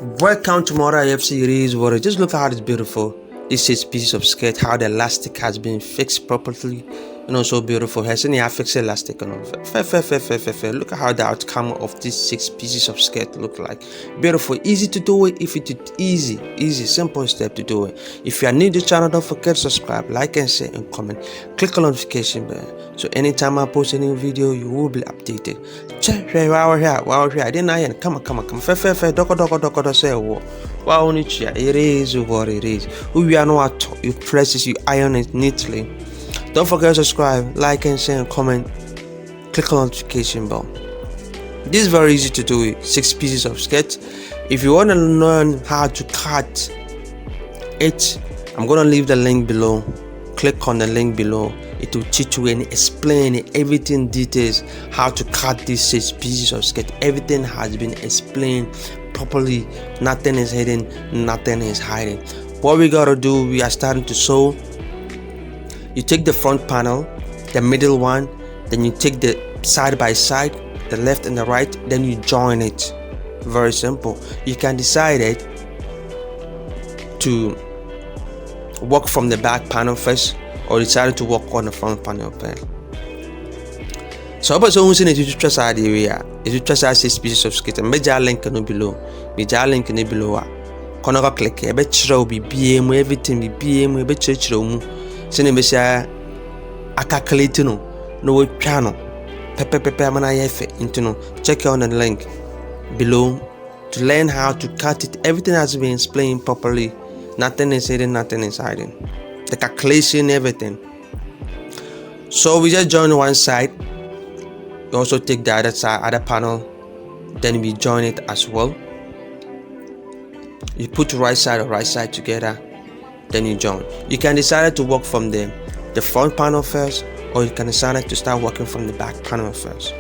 Welcome to Mora IF series. Just look at how it's beautiful. This is pieces of skirt, how the elastic has been fixed properly. So beautiful. Has any fixed elastic? Look at how the outcome of these 6 pieces of skirt look like. Beautiful, easy to do it. If it is easy, simple step to do it. If you are new to the channel, don't forget to subscribe, like and share and comment. Click on notification bell so anytime I post a new video, you will be updated. Check wow here. I didn't know. Come on. Doko say wow, it is what it is. Who you are not, you press it, you iron it neatly. Don't forget to subscribe, like and share and comment. Click on notification bell. This is very easy to do it. 6 pieces of skirt. If you want to learn how to cut it, I'm gonna leave the link below. Click on the link below. It will teach you and explain everything, details, how to cut these 6 pieces of skirt. Everything has been explained properly. Nothing is hidden, nothing is hiding. What we gotta do, we are starting to sew. You take the front panel, the middle one, then you take the side by side, the left and the right, then you join it. Very simple. You can decide it to work from the back panel first, or decided to work on the front panel first. So about so if you trust idea, if you trust 6 pieces of skirt, major link no below. Major link no below. Kono click e be chiro bi BM everything bi BM e be chiro mu. Sene be sha calculate no we twa no. Pepe mana yefe into no. Check on the link below to learn how to cut it. Everything has been explained properly. Nothing is hidden, nothing is hiding. The calculation, everything. So we just join one side. You also take the other side, other panel, then we join it as well. You put right side together, then you join. You can decide to work from the front panel first, or you can decide to start working from the back panel first.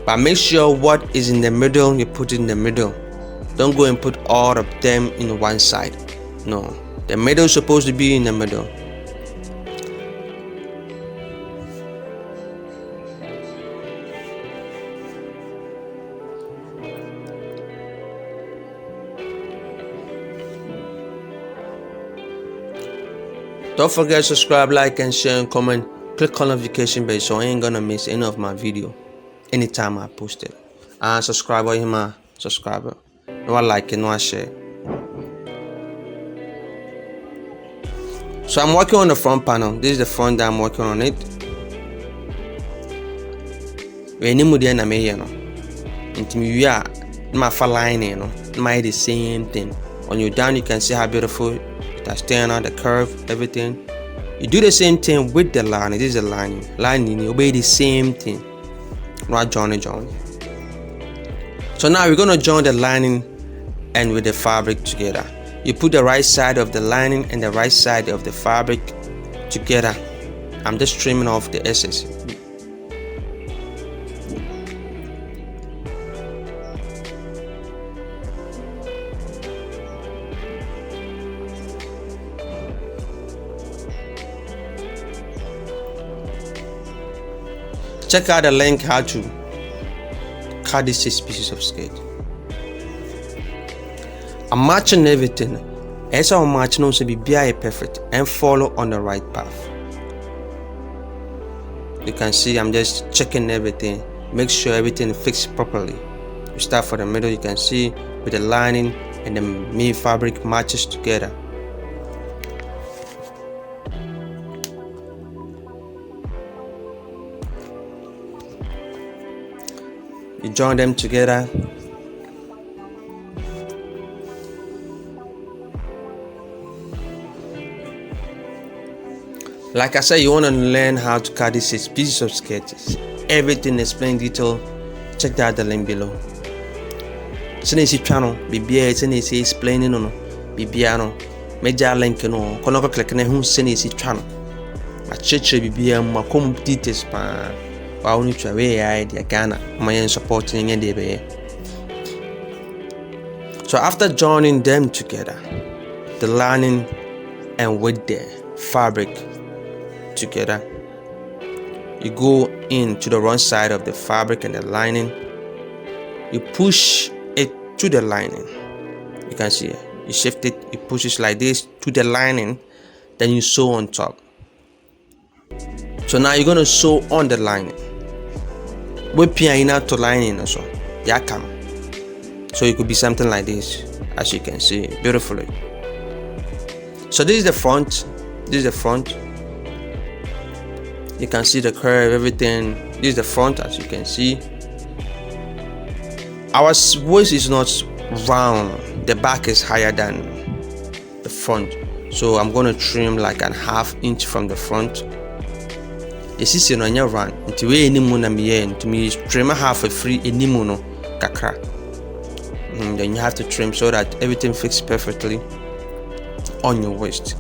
But make sure what is in the middle, you put it in the middle. Don't go and put all of them in one side. No, the middle is supposed to be in the middle. Don't forget to subscribe, like and share and comment. Click on notification bell so I ain't gonna miss any of my video anytime I post it. And subscribe or my subscriber. No I like it, no I share. So I'm working on the front panel. This is the front that I'm working on it. When you move the end, into me, my line, my the same thing. When you're down, you can see how beautiful that's staying on the curve, everything. You do the same thing with the lining. This is the lining. You obey the same thing. Not join. So now we're gonna join the lining and with the fabric together. You put the right side of the lining and the right side of the fabric together. I'm just trimming off the excess. Check out the link how to cut these 6 pieces of skirt. I'm matching everything. As I'm matching, also be perfect and follow on the right path. You can see I'm just checking everything. Make sure everything is fixed properly. You start from the middle. You can see with the lining and the main fabric matches together. You join them together. Like I said, you want to learn how to cut these 6 pieces of sketches. Everything explained detail. Check out the link below. Since channel, BBA, since explaining no, BBA major link no, kono click na hu since channel. Ma cheche BBA ma come details pa. Wa unu twa we idea Ghana. Ma yen supporting yen dey. So after joining them together, the lining and with the fabric together, you go into the wrong side of the fabric and the lining, you push to the lining. You can see you shift it, you push it like this to the lining, then you sew on top. So now you're gonna sew on the lining. We piano to lining also. Yeah, come. So it could be something like this, as you can see beautifully. So this is the front. This is the front. You can see the curve, everything. This is the front, as you can see. Our waist is not round. The back is higher than the front. So I'm going to trim like a ½ inch from the front. This is on your run. Until we any moon and to me trim a half a free inimuno kakra. Then you have to trim so that everything fits perfectly on your waist.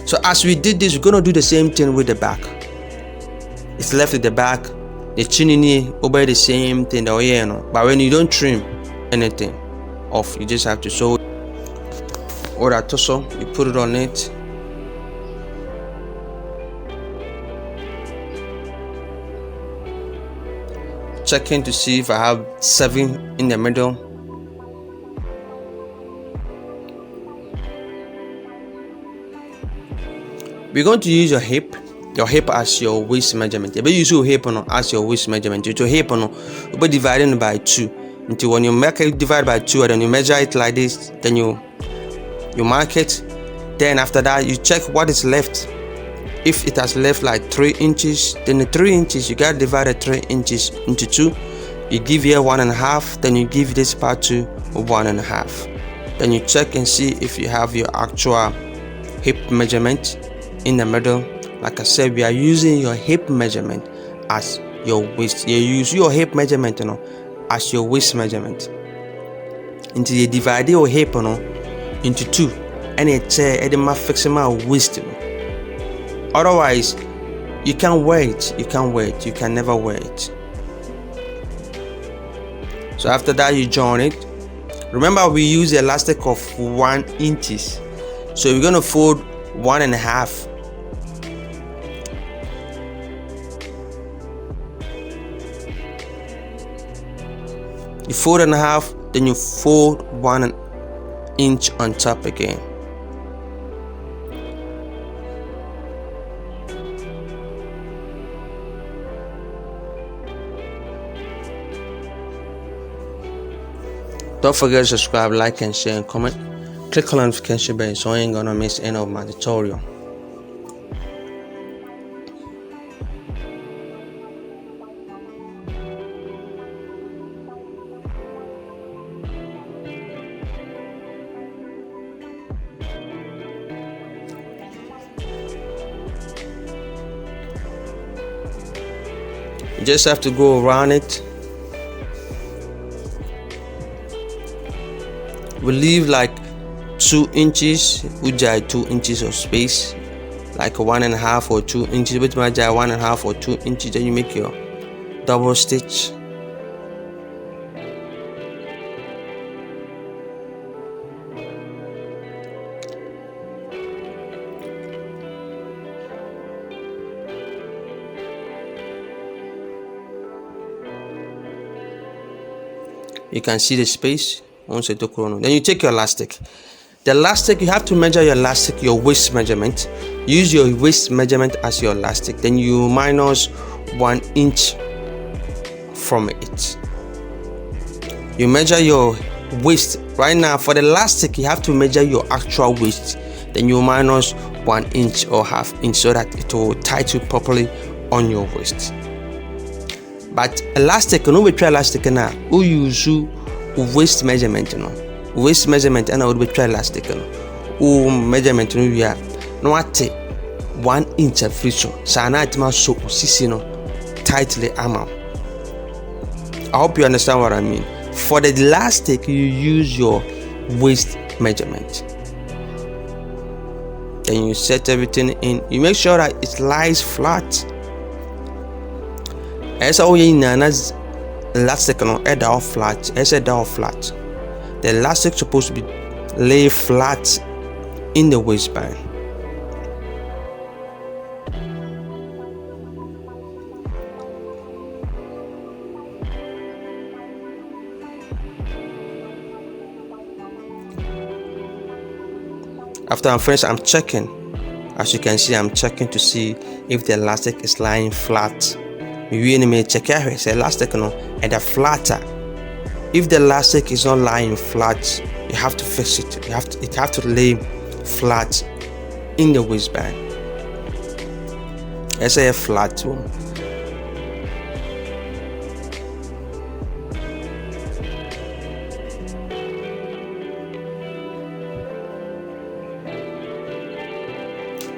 So as we did this, we're gonna do the same thing with the back. It's left at the back. The chin in obey the same thing. But when you don't trim anything off, you just have to sew or that torso. You put it on it. Checking to see if I have 7 in the middle. We're going to use your hip as your waist measurement. But use your hip as your waist measurement. Your hip will be divided by 2. Until when you make it divide by 2, and then you measure it like this, then you mark it. Then after that, you check what is left. If it has left like 3 inches, then the 3 inches you gotta divide the 3 inches into 2. You give here 1.5, then you give this part to 1.5. Then you check and see if you have your actual hip measurement in the middle. Like I said, we are using your hip measurement as your waist. You use your hip measurement, as your waist measurement. Until you divide your hip, into 2, and it's fixing my waist. Otherwise, you can't wear it. You can never wear it. So after that, you join it. Remember, we use elastic of 1 inch. So we're gonna fold 1.5. You fold 1.5, then you fold 1 inch on top again. Don't forget to subscribe, like, and share, and comment. Click on the notification bell so you ain't gonna miss any of my tutorial. You just have to go around it. We leave like 2 inches, we jai 2 inches of space, like 1.5 or 2 inches, but my jai 1.5 or 2 inches, then you make your double stitch. You can see the space. Then you take your elastic. The elastic, you have to measure your elastic, your waist measurement. Use your waist measurement as your elastic. Then you minus 1 inch from it. You measure your waist. Right now, for the elastic, you have to measure your actual waist. Then you minus 1 inch or ½ inch so that it will tight you properly on your waist. But elastic, no we try elastic now. Who use waist measurement, waist measurement, and I would be try elastic, measurement, we are no 1 inch of free so sana it must so tightly armor. I hope you understand what I mean. For the elastic, you use your waist measurement. Then you set everything in. You make sure that it lies flat. As always, elastic head off flat. Head off flat. The elastic supposed to be lay flat in the waistband. After I'm finished, I'm checking. As you can see, I'm checking to see if the elastic is lying flat. You may check here, elastic and the flatter. If the elastic is not lying flat, you have to fix it. It have to lay flat in the waistband. Let's say a flat one.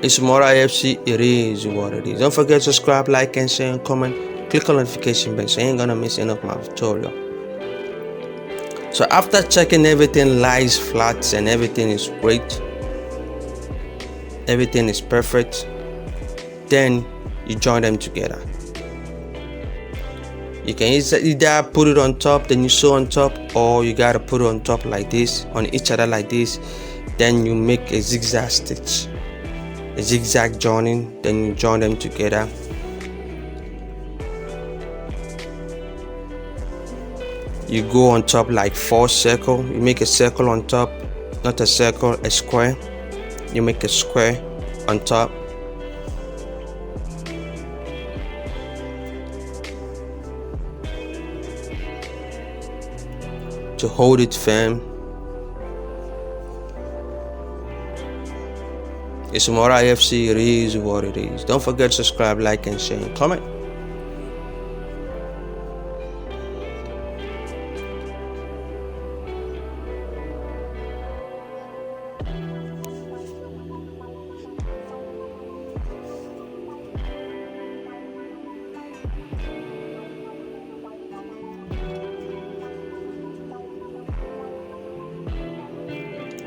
It's more IFC, it is what it is. Don't forget to subscribe, like, and share, and comment. Click on the notification bell so you ain't gonna miss any of my tutorial. So after checking everything lies flat and everything is great, everything is perfect, then you join them together. You can either put it on top, then you sew on top, or you gotta put it on top like this, on each other like this, then you make a zigzag stitch, a zigzag joining, then you join them together. You go on top like 4 circles. You make a circle on top, not a circle, a square. You make a square on top. To hold it firm. It's more IFC, it is what it is. Don't forget to subscribe, like, and share, and comment.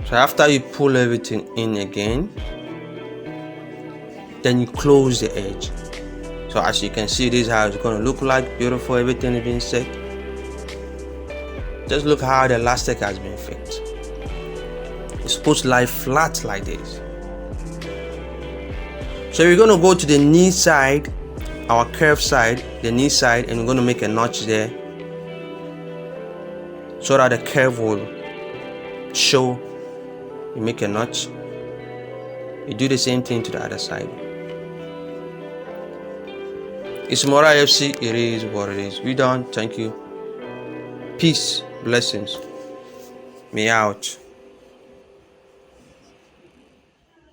So after you pull everything in again, then you close the edge. So as you can see, this is how it's going to look like. Beautiful, everything is being set. Just look how the elastic has been fixed. It's supposed to lie flat like this. So we're going to go to the knee side, our curved side, the knee side, and we're going to make a notch there so that the curve will show. You make a notch. You do the same thing to the other side. It's more IFC, it is what it is. We done. Thank you. Peace, blessings. Me out.